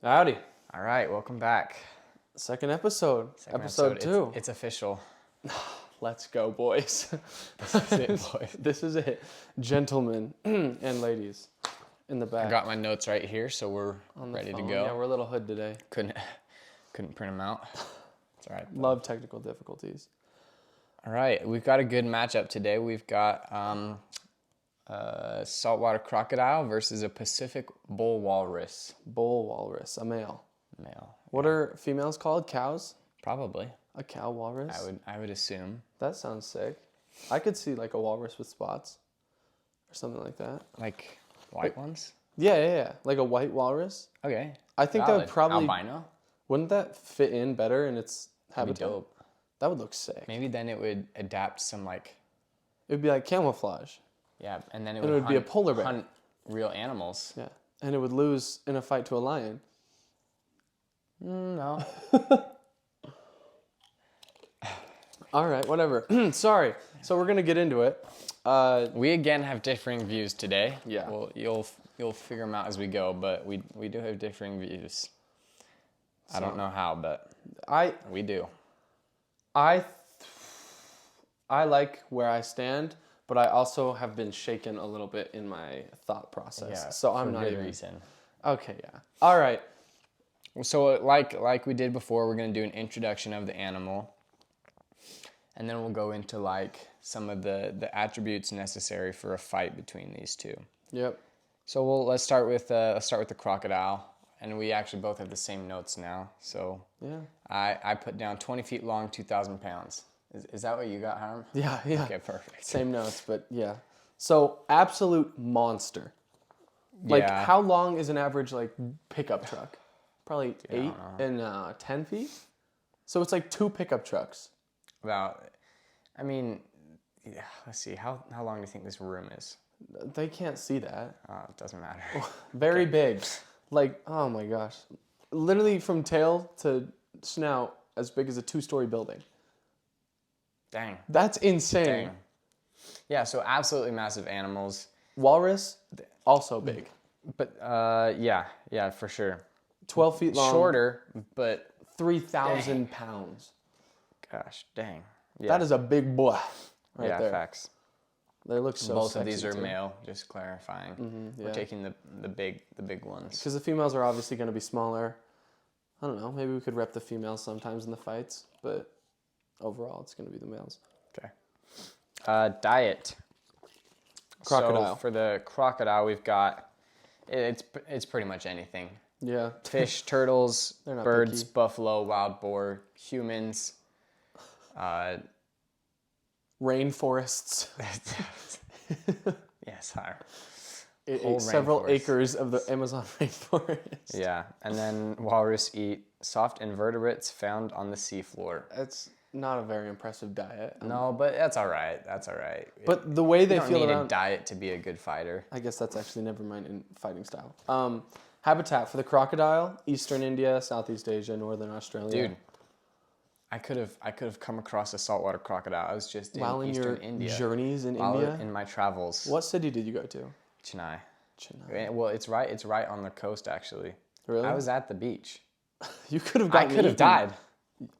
Howdy. All right, welcome back. Second episode. Second episode 2. It's official. Let's go, boys. This is it, boys. This is it. Gentlemen and ladies in the back. I got my notes right here, so we're on the ready phone. to go. Yeah, we're a little hood today. Couldn't print them out. It's all right. Love technical difficulties. All right, we've got a good matchup today. We've got saltwater crocodile versus a Pacific bull walrus. Bull walrus, a male. Male. What are females called? Cows? Probably. A cow walrus? I would assume. That sounds sick. I could see like a walrus with spots or something like that. Like white ones? Yeah. Like a white walrus. Okay. I think that would probably... Albino? Wouldn't that fit in better in its That'd be habitat? dope. That would look sick. Maybe then it would adapt some like... It would be like camouflage. Yeah, and then it would be a polar bear. Hunt real animals. Yeah, and it would lose in a fight to a lion. No. All right, whatever. Sorry. So we're gonna get into it. We again have differing views today. Yeah. Well, you'll figure them out as we go, but we do have differing views. I don't know how, but we do. I like where I stand, but I also have been shaken a little bit in my thought process. Yeah, so I'm for not good even. reason. Okay, yeah. All right. So like we did before, we're gonna do an introduction of the animal, and then we'll go into like some of the attributes necessary for a fight between these two. Yep. So let's start with the crocodile, and we actually both have the same notes now. So Yeah. I put down 20 feet long, 2,000 pounds. Is that what you got, Harm? Yeah. Okay, perfect. Same notes, but yeah. So absolute monster. Like Yeah. how long is an average like pickup truck? Probably I 8 don't and 10 feet. So it's like 2 pickup trucks. Well, I mean, yeah, let's see. How long do you think this room is? They can't see that. It doesn't matter. Very big. Like, oh my gosh. Literally from tail to snout as big as a 2-story building. Dang. That's insane. Dang. Yeah, so absolutely massive animals. Walrus, also big. But yeah, for sure. 12 feet long. Shorter, but 3,000 pounds. gosh, dang. Yeah. That is a big boy right yeah, there. facts. They look so Both sexy of these are too. male, just clarifying. yeah. We're taking the big ones. Because the females are obviously going to be smaller. I don't know. Maybe we could rep the females sometimes in the fights, but overall, it's going to be the males. Okay. Diet. Crocodile. So for the crocodile, we've got it's pretty much anything. Yeah. Fish, turtles, They're not birds, picky. buffalo, wild boar, humans. Rainforests. Yes, higher. Several rainforest. acres of the Amazon rainforest. Yeah, and then walrus eat soft invertebrates found on the seafloor. It's not a very impressive diet. No, but that's all right. That's all right. But the way they You don't feel need around... a diet to be a good fighter. I guess that's actually never mind in fighting style. Habitat for the crocodile, Eastern India, Southeast Asia, Northern Australia. Dude, I could have come across a saltwater crocodile. I was just in While in Eastern your India. journeys in While India? in my travels. What city did you go to? Chennai. Chennai. Well, it's right on the coast actually. Really? I was at the beach. You could have I gotten could have eaten. died.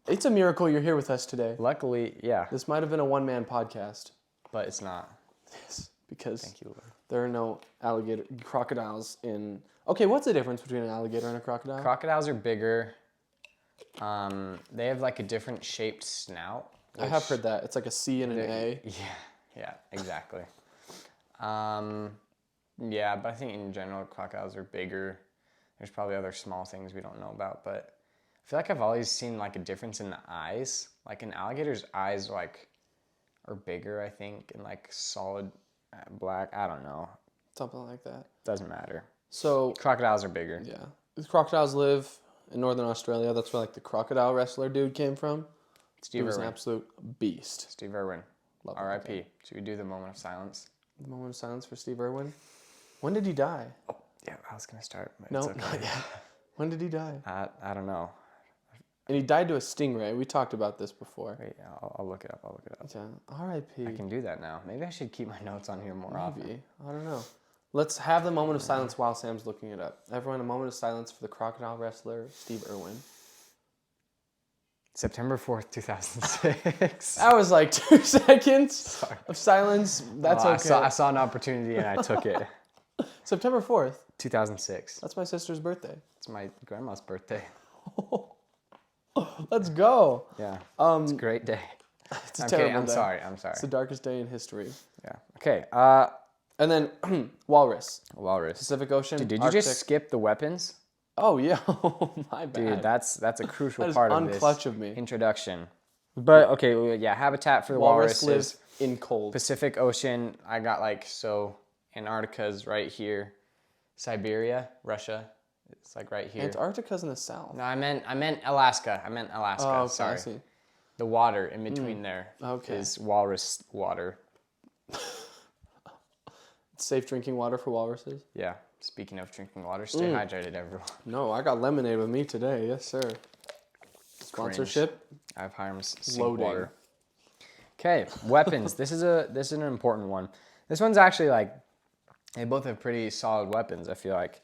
It's a miracle you're here with us today. Luckily, yeah, This might have been a one-man podcast. but it's not. Yes, because Thank you, Lord. there are no crocodiles in... Okay, what's the difference between an alligator and a crocodile? Crocodiles are bigger. They have like a different shaped snout. I have heard that. It's like a C and an A. Yeah, exactly. Yeah, but I think in general, crocodiles are bigger. There's probably other small things we don't know about, but I feel like I've always seen like a difference in the eyes. Like an alligator's eyes are bigger, I think, and like solid black. I don't know. Something like that. Doesn't matter. So, Crocodiles are bigger. yeah. The crocodiles live in Northern Australia. That's where like the crocodile wrestler dude came from. He Steve was an Irwin. absolute beast. Steve Irwin. Love him. R.I.P. Should we do the moment of silence? The moment of silence for Steve Irwin. When did he die? Yeah, I was gonna start. But No, it's okay. not yet. When did he die? I don't know. And he died to a stingray. We talked about this before. Wait, I'll look it up. Yeah. R.I.P. I can do that now. Maybe I should keep my notes on here more often. Maybe. I don't know. Let's have the moment of silence while Sam's looking it up. Everyone, a moment of silence for the crocodile wrestler, Steve Irwin. September 4th, 2006. That was like 2 seconds of silence. That's okay. I saw an opportunity and I took it. September 4th. 2006. That's my sister's birthday. It's my grandma's birthday. Let's go. Yeah. It's a great day. It's a I'm terrible kidding. I'm day. sorry. It's the darkest day in history. Yeah. Okay. And then Walrus. Walrus. Pacific Ocean. Dude, did you Arctic. just skip the weapons? Oh yeah. My bad. Dude, that's a crucial That is part of this unclutch of me. introduction. But okay, well, yeah, habitat for the walrus lives is in cold. Pacific Ocean. I got Antarctica's right here. Siberia, Russia. It's like right here. Antarctica's in the south. No, I meant Alaska. Oh, okay, Sorry. I see. The water in between there Okay. is walrus water. Safe drinking water for walruses? Yeah. Speaking of drinking water, stay hydrated, everyone. No, I got lemonade with me today. Yes, sir. Sponsorship. I have Hiram's sink Loading. water. Okay, weapons. This is an important one. This one's actually like they both have pretty solid weapons. I feel like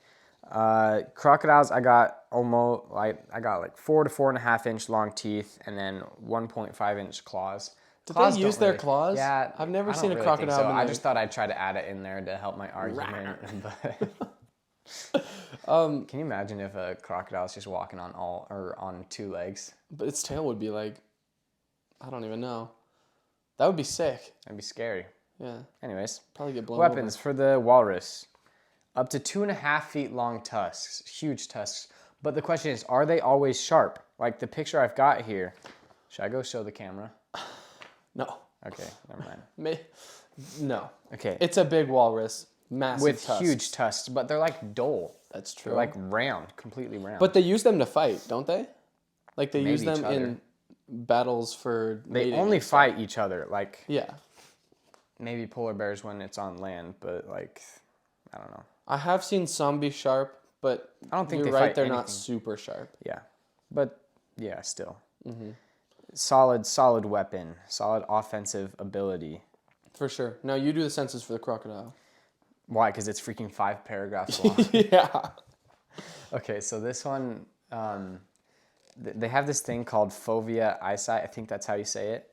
crocodiles. I got like 4 to 4.5 inch long teeth and then 1.5 inch claws. Did Claws they don't use their really- claws? Yeah, I've never I seen don't a really think crocodile. so. been I like- just thought I'd try to add it in there to help my argument. But can you imagine if a crocodile's just walking on 2 legs? But its tail would be like, I don't even know. That would be sick. That'd be scary. Yeah. Anyways, Probably get blown weapons for the walrus. Up to 2.5 feet long tusks, huge tusks. But the question is, are they always sharp? Like the picture I've got here. Should I go show the camera? over. No. Okay, never mind. No. Okay, It's a big walrus. Massive with tusks. huge tusks, but they're like dull. That's true. They're like round, completely round. But they use them to fight, don't they? Like they use Maybe them each in battles for they mating only and stuff. fight each other. Like Yeah. maybe polar bears when it's on land, but like I don't know. I have seen some be sharp, but I don't think you're they right, fight they're not anything. super sharp. Yeah, but yeah, still. Solid weapon, solid offensive ability. For sure. Now you do the census for the crocodile. Why? Because it's freaking 5 paragraphs long. Yeah. Okay, so this one, they have this thing called fovea eyesight. I think that's how you say it.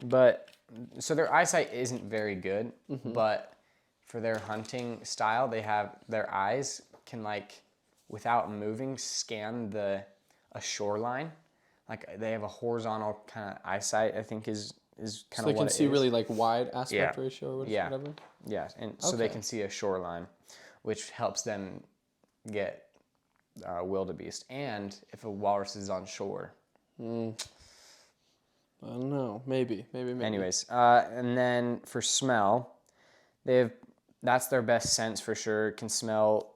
But so their eyesight isn't very good, but for their hunting style, they have their eyes can like, without moving, scan a shoreline. Like they have a horizontal kind of eyesight. I think is kind So of they what can it see is. really like wide aspect Yeah. ratio or Yeah. whatever. Yeah, and so they Okay. can see a shoreline, which helps them get wildebeest. And if a walrus is on shore. I don't know. Maybe. Anyways, and then for smell, that's their best sense for sure. Can smell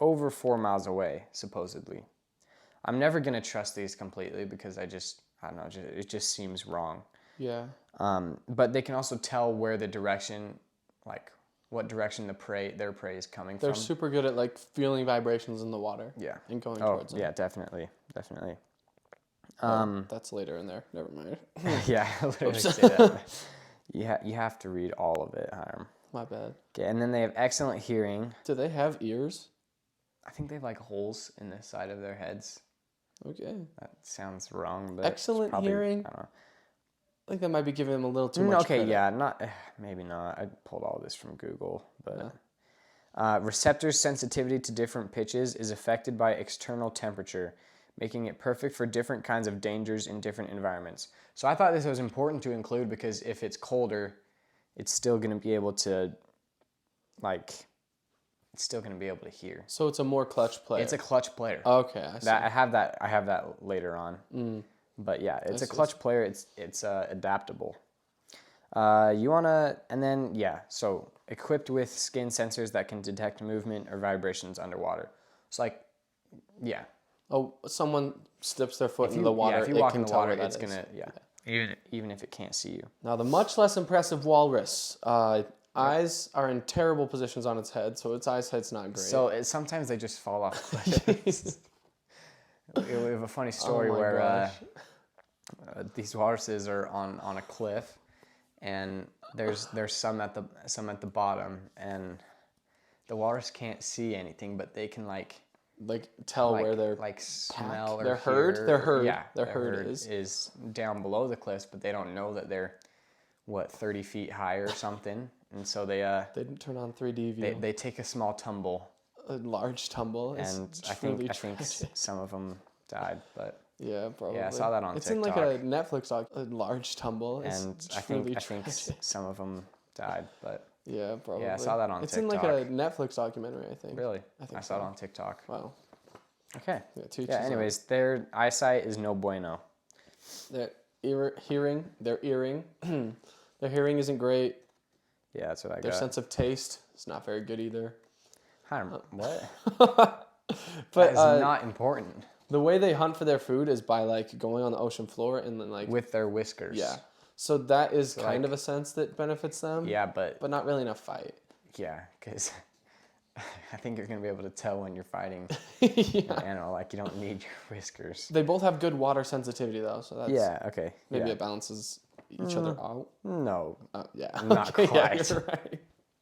over 4 miles away, supposedly. I'm never gonna trust these completely because I don't know, it just seems wrong. Yeah. But they can also tell where the direction, like what direction their prey is coming They're from. super good at like feeling vibrations in the water. Yeah. And going Oh, towards them. yeah, definitely. Well, that's later in there. Never mind. Yeah, I literally say that. You have to read all of it, Hiram. My bad. Okay, and then they have excellent hearing. Do they have ears? I think they have like holes in the side of their heads. Okay. That sounds wrong, but Excellent hearing? I don't know. I think that might be giving them a little too much Okay, credit. yeah, maybe not. I pulled all this from Google, but receptors' sensitivity to different pitches is affected by external temperature, making it perfect for different kinds of dangers in different environments. So I thought this was important to include because if it's colder, it's still going to be able to, hear. So it's a more clutch player. It's a clutch player. Okay, I see. I have that later on. But yeah, it's a clutch player. It's adaptable. So equipped with skin sensors that can detect movement or vibrations underwater. It's like, yeah. Oh, someone steps their foot into the water. Yeah, if you it walk can in the tell water, where it's that is. gonna, even if it can't see you. Now the much less impressive walrus. Eyes are in terrible positions on its head, so its eyesight's not great. So sometimes they just fall off cliffs. We have a funny story Oh my where these walruses are on a cliff, and there's some at the bottom, and the walrus can't see anything, but they can like tell where they're smell or their herd. hear. Their herd. Yeah, their herd is down below the cliffs, but they don't know that they're 30 feet high or something, and so they didn't turn on 3D view. they take a small tumble, a large tumble, and I think some of them died, but yeah, probably. Yeah, I saw that on it's TikTok. It's in like a Netflix doc. A large tumble, and I think some of them died, but yeah, probably. Yeah, I saw that on it's TikTok. It's in like a Netflix documentary, I think. Really? I saw it on TikTok. Wow. Okay. Yeah. Anyways, their eyesight is no bueno. Their hearing, their hearing isn't great. Yeah, that's what I got. Their sense of taste is not very good either. What? But that is not important. The way they hunt for their food is by like going on the ocean floor and then like with their whiskers. Yeah. So that is kind of a sense that benefits them. Yeah, but not really in a fight. Yeah, because I think you're gonna be able to tell when you're fighting yeah. an animal. Like you don't need your whiskers. They both have good water sensitivity though, so that's okay. Maybe it balances each other out. No. Yeah. Not quite. Yeah, you're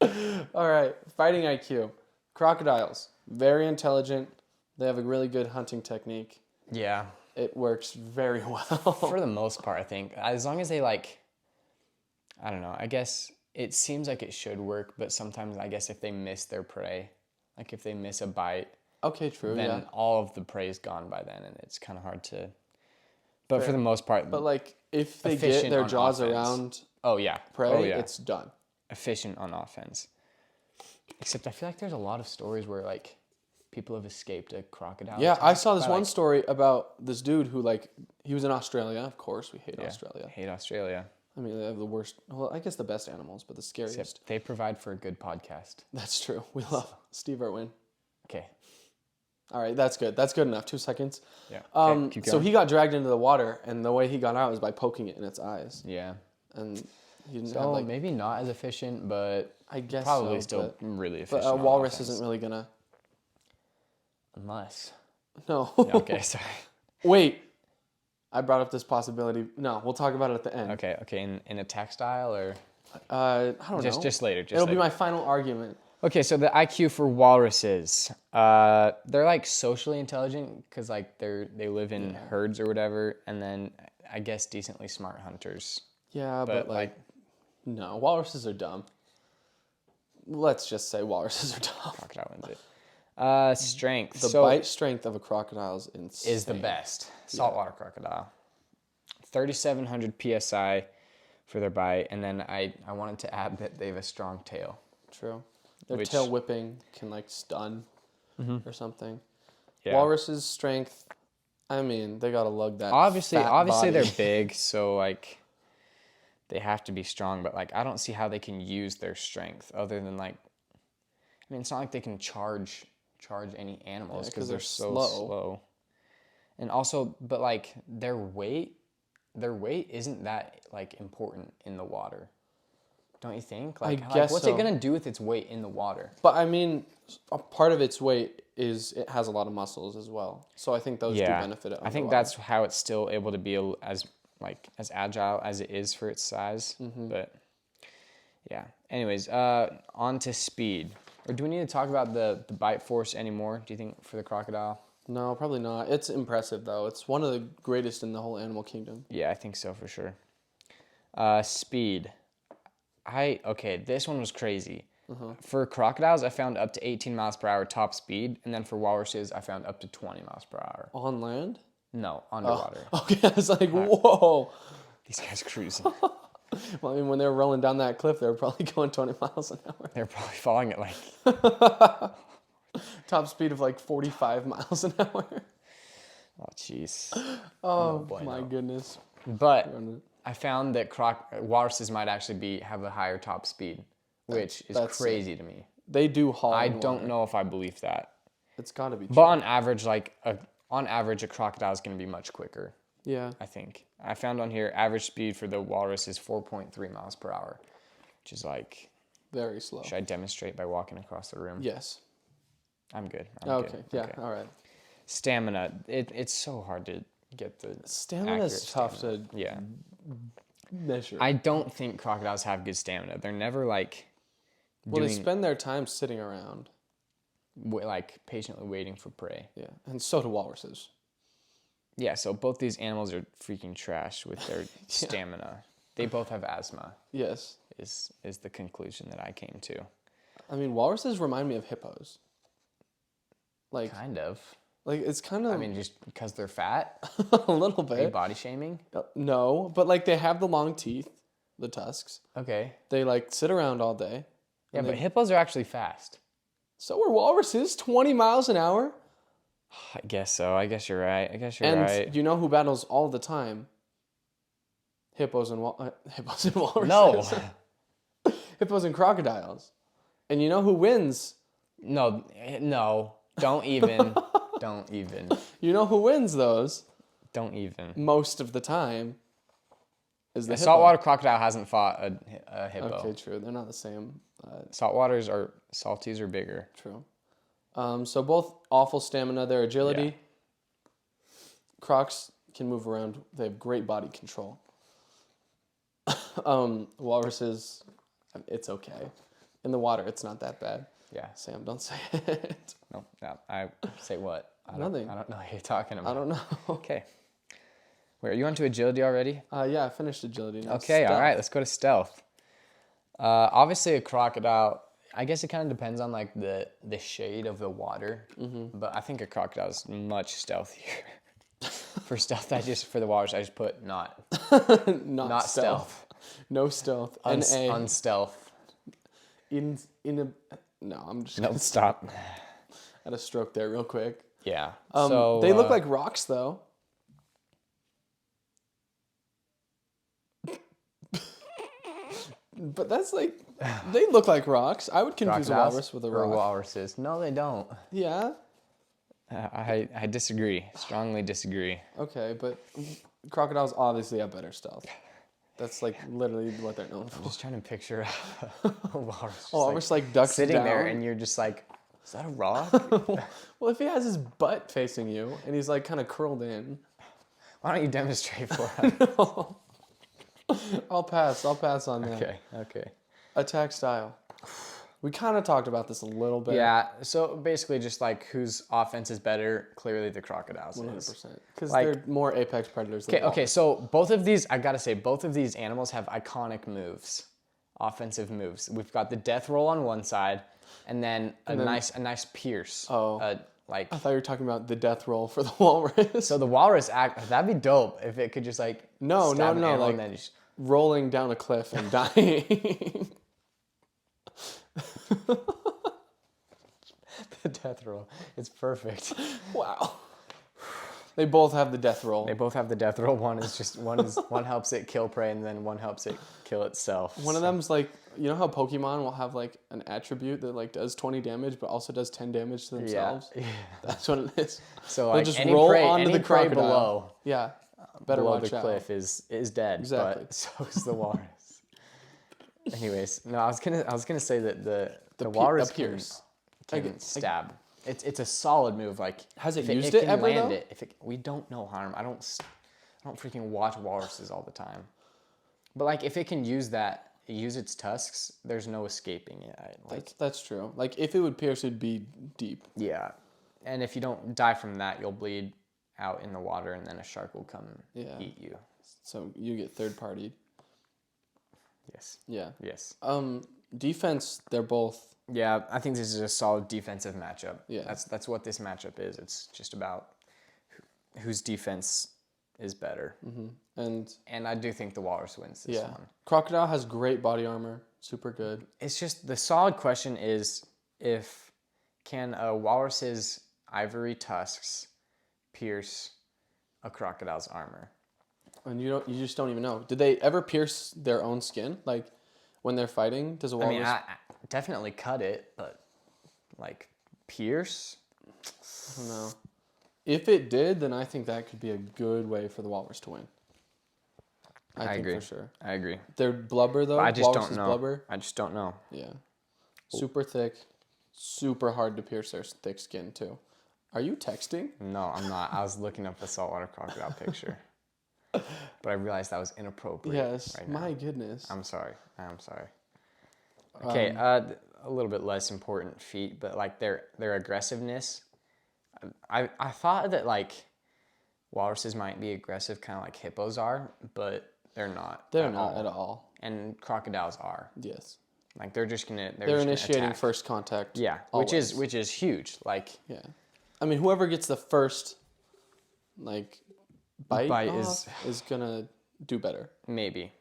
right. All right. Fighting IQ. Crocodiles. Very intelligent. They have a really good hunting technique. Yeah. It works very well. For the most part, I think. As long as they I don't know, I guess it seems like it should work, but sometimes I guess if they miss their prey, like if they miss a bite, okay, true, then all of the prey is gone by then, and it's kind of hard to. But for the most part, but like if they get their jaws around, prey, it's done. Efficient on offense. Except I feel like there's a lot of stories where like people have escaped a crocodile. Yeah, I saw this one story about this dude who he was in Australia. Of course, we hate Australia. Hate Australia. I mean, they have the worst. Well, I guess the best animals, but the scariest. Except they provide for a good podcast. That's true. We love Steve Irwin. Okay. All right, that's good. That's good enough. 2 seconds. Yeah. Okay, keep going. So he got dragged into the water, and the way he got out was by poking it in its eyes. Yeah. And he didn't have maybe not as efficient, but I guess probably still really efficient. But a walrus isn't really gonna. Unless. No. Okay, sorry. Wait. I brought up this possibility. No, we'll talk about it at the end. Okay. In a textile or? I don't know. Just later. It'll be my final argument. Okay, so the IQ for walruses, they're like socially intelligent because like they live in herds or whatever, and then I guess decently smart hunters. Yeah, but no, walruses are dumb. Let's just say walruses are dumb. Crocodile wins it. Strength. The bite strength of a crocodile is insane. Is the best. Saltwater crocodile. 3,700 psi for their bite, and then I wanted to add that they have a strong tail. True. Their tail whipping can stun or something. Yeah. Walrus's strength, I mean, they gotta lug that. Obviously body. They're big, so they have to be strong. But I don't see how they can use their strength other than I mean, it's not like they can charge any animals because they're so slow. And also, but their weight isn't that important in the water. Don't you think? I guess what's it gonna do with its weight in the water? But I mean, a part of its weight is it has a lot of muscles as well. So I think those do benefit it. I think that's how it's still able to be as agile as it is for its size. Mm-hmm. But yeah. Anyways, on to speed. Or do we need to talk about the bite force anymore? Do you think for the crocodile? No, probably not. It's impressive though. It's one of the greatest in the whole animal kingdom. Yeah, I think so for sure. Speed. This one was crazy. Uh-huh. For crocodiles, I found up to 18 miles per hour top speed, and then for walruses, I found up to 20 miles per hour. On land? No, underwater. Oh, okay, I was like, whoa. These guys cruising. Well, I mean, when they were rolling down that cliff, they were probably going 20 miles an hour. They were probably falling at top speed of 45 miles an hour. Oh, jeez. Oh, my goodness. But I found that walruses might actually have a higher top speed, which is crazy to me. They do haul. I don't know if I believe that. It's got to be true. But on average, a crocodile is going to be much quicker. Yeah. I think. I found on here average speed for the walrus is 4.3 miles per hour, which is very slow. Should I demonstrate by walking across the room? Yes. I'm good. Okay. Yeah. Okay. All right. Stamina. It's so hard to get the stamina is tough to measure. I don't think crocodiles have good stamina. They're never well, they spend their time sitting around. like patiently waiting for prey. Yeah, and so do walruses. Yeah, so both these animals are freaking trash with their stamina. They both have asthma. Yes. Is the conclusion that I came to. I mean, walruses remind me of hippos. Like Kind of. Like it's kind of. I mean, just because they're fat. A little Are you bit. body shaming? No, but like they have the long teeth, the tusks. Okay. They like sit around all day. Yeah, but hippos are actually fast. So are walruses, 20 miles an hour. I guess so. I guess you're right. And you know who battles all the time? Hippos and walruses. No. Hippos and crocodiles. And you know who wins? No. Don't even. Don't even. You know who wins those? Don't even. Most of the time. Is the A hippo. saltwater crocodile hasn't fought a hippo. Okay, true. They're not the same. Salties are bigger. True. So both awful stamina, their agility. Yeah. Crocs can move around. They have great body control. Walruses, it's okay. In the water, it's not that bad. Yeah. Sam, don't say it. No. I say what? Nothing. I don't know what you're talking about. I don't know. Okay. Wait, are you on to agility already? Yeah, I finished agility. Now Okay, stealth. all right, let's go to stealth. Obviously, a crocodile, I guess it kind of depends on like the shade of the water, but I think a crocodile is much stealthier. For stealth, for the walrus, I just put not stealth. No stealth. Unstealth. No, I'm just No, stop. I had a stroke there real quick. Yeah. They look like rocks though. But that's like, they look like rocks. I would confuse a walrus with a rock. Or walruses. No, they don't. Yeah. I disagree. Strongly disagree. Okay, but crocodiles obviously have better stealth. That's like literally what they're known for. I'm just trying to picture a walrus. Just Walrus like ducks sitting down. there, and you're just like, is that a rock? Well, if he has his butt facing you and he's like kind of curled in. Why don't you demonstrate for us? I'll pass on that. Okay. Attack style. We kind of talked about this a little bit. Yeah, so basically just like whose offense is better, clearly the crocodiles 100%. Because Like- they're more apex predators than Okay, so both of these, I gotta say, both of these animals have iconic moves, offensive moves. We've got the death roll on one side, and then a nice pierce. Oh. Like, I thought you were talking about the death roll for the walrus. so the walrus that'd be dope if it could just like No, stab an animal like and then just, rolling down a cliff and dying. the death roll. It's perfect. Wow. They both have the death roll. They both have the death roll. One helps it kill prey, and then one helps it kill itself. One of them's like, you know how Pokemon will have like an attribute that like does 20 damage but also does 10 damage to themselves? Yeah. That's what it is. So They'll like just any roll prey, onto any the prey crocodile. below, Yeah. Better below watch the out. cliff is dead. Exactly. But so is the walrus. Anyways, no, I was gonna say that the walrus pierce. can stab. It's a solid move. Like Has it if used it can ever, land though? it. If it, we don't know harm. I don't freaking watch walruses all the time. But like if it can use its tusks, there's no escaping it. That's true. Like if it would pierce, it'd be deep. Yeah, and if you don't die from that, you'll bleed out in the water, and then a shark will come eat you. So you get third partied. Yes. Yeah. Yes. Defense, they're both. Yeah, I think this is a solid defensive matchup. Yeah. That's what this matchup is. It's just about whose defense is better. Mm-hmm. And I do think the walrus wins this one. Crocodile has great body armor. Super good. It's just the solid question is if can a walrus's ivory tusks pierce a crocodile's armor? And you just don't even know. Did they ever pierce their own skin? Like when they're fighting, does a walrus? I mean, I definitely cut it, but like pierce? I don't know. If it did, then I think that could be a good way for the walrus to win. I think agree. for sure. I agree. Their blubber though, But I just walrus's don't know. blubber. I just don't know. Yeah. Super thick, super hard to pierce their thick skin too. Are you texting? No, I'm not. I was looking up the saltwater crocodile picture. But I realized that was inappropriate. Yes. Right now. My goodness. I'm sorry. Okay, a little bit less important feat, but like their aggressiveness. I thought that like walruses might be aggressive, kind of like hippos are, but they're not. They're not at all. And crocodiles are. Yes. Like they're just gonna They're initiating attack. first contact. Yeah, always. which is huge. Like yeah, I mean whoever gets the first like bite off is gonna do better. Maybe.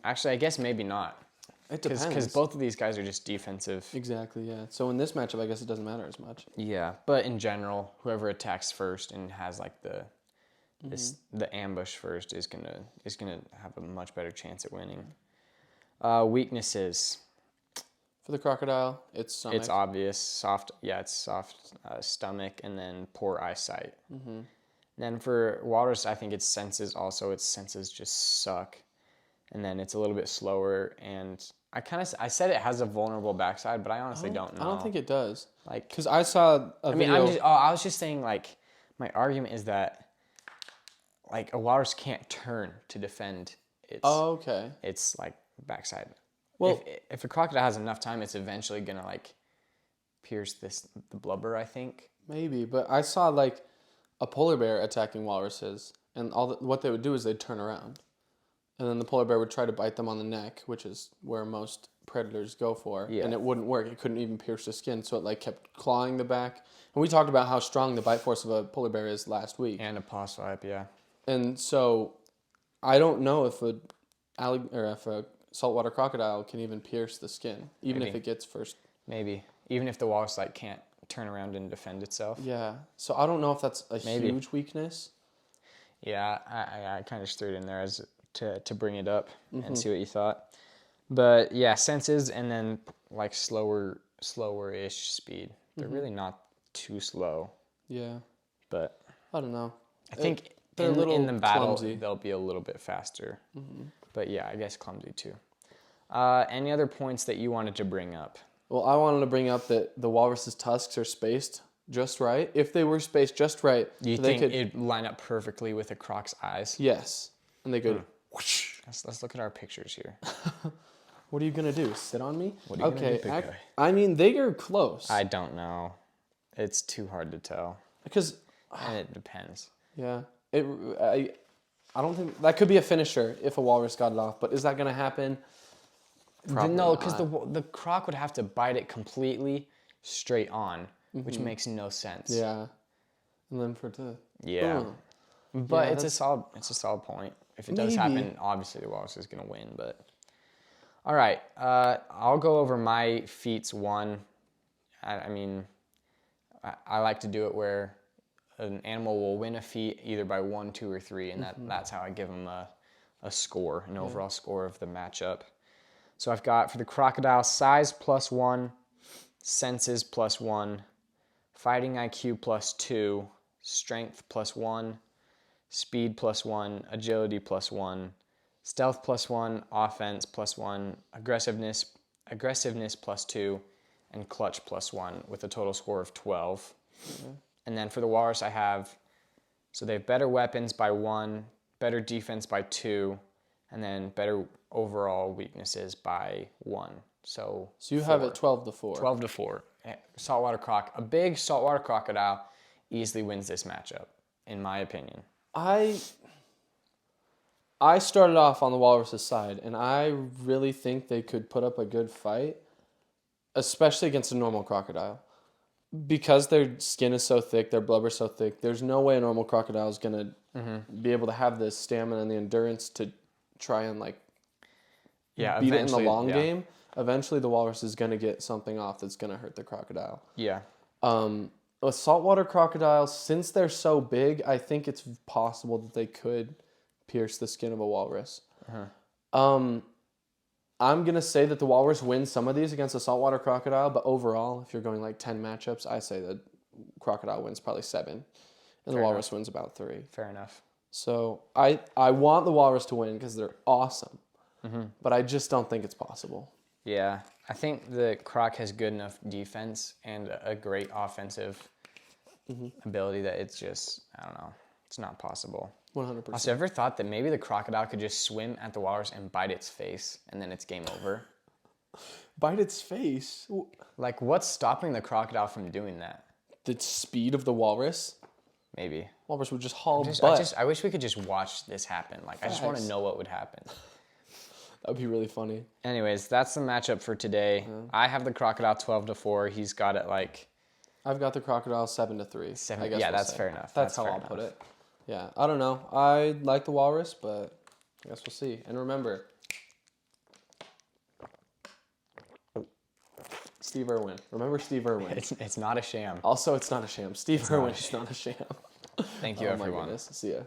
Actually, I guess maybe not. It depends. Because both of these guys are just defensive. Exactly. Yeah. So in this matchup, I guess it doesn't matter as much. Yeah, but in general, whoever attacks first and has like the ambush first is gonna have a much better chance at winning. Weaknesses. For the crocodile, it's stomach. It's obvious. Soft. Yeah, it's soft stomach and then poor eyesight. Then for walrus, I think its senses also. Its senses just suck. And then it's a little bit slower. And I said it has a vulnerable backside, but I honestly don't know. I don't think it does. Like, because I saw a video. I was just saying like, my argument is that like a walrus can't turn to defend its. Oh, okay. Its like backside. Well, if a crocodile has enough time, it's eventually gonna like pierce the blubber, I think. Maybe, but I saw like a polar bear attacking walruses, and what they would do is they'd turn around, and then the polar bear would try to bite them on the neck, which is where most predators go for, and it wouldn't work. It couldn't even pierce the skin, so it like kept clawing the back. And we talked about how strong the bite force of a polar bear is last week. And a paw swipe, yeah. And so, I don't know if a saltwater crocodile can even pierce the skin, even if it gets first. Maybe. Even if the walrus like can't turn around and defend itself. Yeah. So I don't know if that's a huge weakness. Yeah, I kind of just threw it in there as to bring it up and see what you thought. But yeah, senses and then like slower-ish speed. They're really not too slow. Yeah. But I don't know. I think in the battle they'll be a little bit faster. But yeah, I guess clumsy too. Any other points that you wanted to bring up? Well, I wanted to bring up that the walrus's tusks are spaced just right. If they were spaced just right, do you think it'd line up perfectly with a croc's eyes? Yes. And they go whoosh. Let's look at our pictures here. What are you going to do? Sit on me? What are you gonna do, big guy? I mean, they are close. I don't know. It's too hard to tell. Because... And it depends. Yeah. I don't think... That could be a finisher if a walrus got it off, but is that going to happen? Probably no, because the croc would have to bite it completely straight on, which makes no sense. Yeah. And then for it to... Yeah. But it's a solid point. If it does happen, obviously the walrus is going to win, but... All right. I'll go over my feats one. I mean, I like to do it where an animal will win a feat either by 1, 2, or 3, and that's how I give them a score, an overall score of the matchup. So I've got for the crocodile, size +1, senses +1, fighting IQ +2, strength +1, speed +1, agility +1, stealth +1, offense +1, aggressiveness +2, and clutch +1 with a total score of 12. And then for the walrus, so they have better weapons by 1, better defense by 2, and then better overall weaknesses by 1. So you have it 12-4. 12-4. Saltwater croc. A big saltwater crocodile easily wins this matchup, in my opinion. I started off on the walrus's side, and I really think they could put up a good fight, especially against a normal crocodile. Because their skin is so thick, their blubber is so thick, there's no way a normal crocodile is going to be able to have the stamina and the endurance to try and beat it in the long game. Eventually, the walrus is going to get something off that's going to hurt the crocodile. Yeah. With saltwater crocodiles, since they're so big, I think it's possible that they could pierce the skin of a walrus. I'm going to say that the walrus wins some of these against a saltwater crocodile, but overall, if you're going 10 matchups, I say that crocodile wins probably 7, and the walrus wins about 3. Fair enough. So I want the walrus to win because they're awesome, but I just don't think it's possible. Yeah, I think the croc has good enough defense and a great offensive ability that it's just, I don't know, it's not possible. 100%. Also, ever thought that maybe the crocodile could just swim at the walrus and bite its face, and then it's game over? Bite its face. Like, what's stopping the crocodile from doing that? The speed of the walrus. Maybe. Walrus would just haul butt. I wish we could just watch this happen. Like, I just want to Facts. know what would happen. That would be really funny. Anyways, that's the matchup for today. I have the crocodile 12-4. He's got it like I've got the crocodile 7-3. 7. I guess Yeah, we'll that's say. fair enough. That's how fair I'll enough. put it. Yeah, I don't know. I like the walrus, but I guess we'll see. And remember, Steve Irwin. Remember Steve Irwin. It's not a sham. Also, it's not a sham. Steve Irwin is not a sham. Thank you, Oh my everyone. goodness. See ya.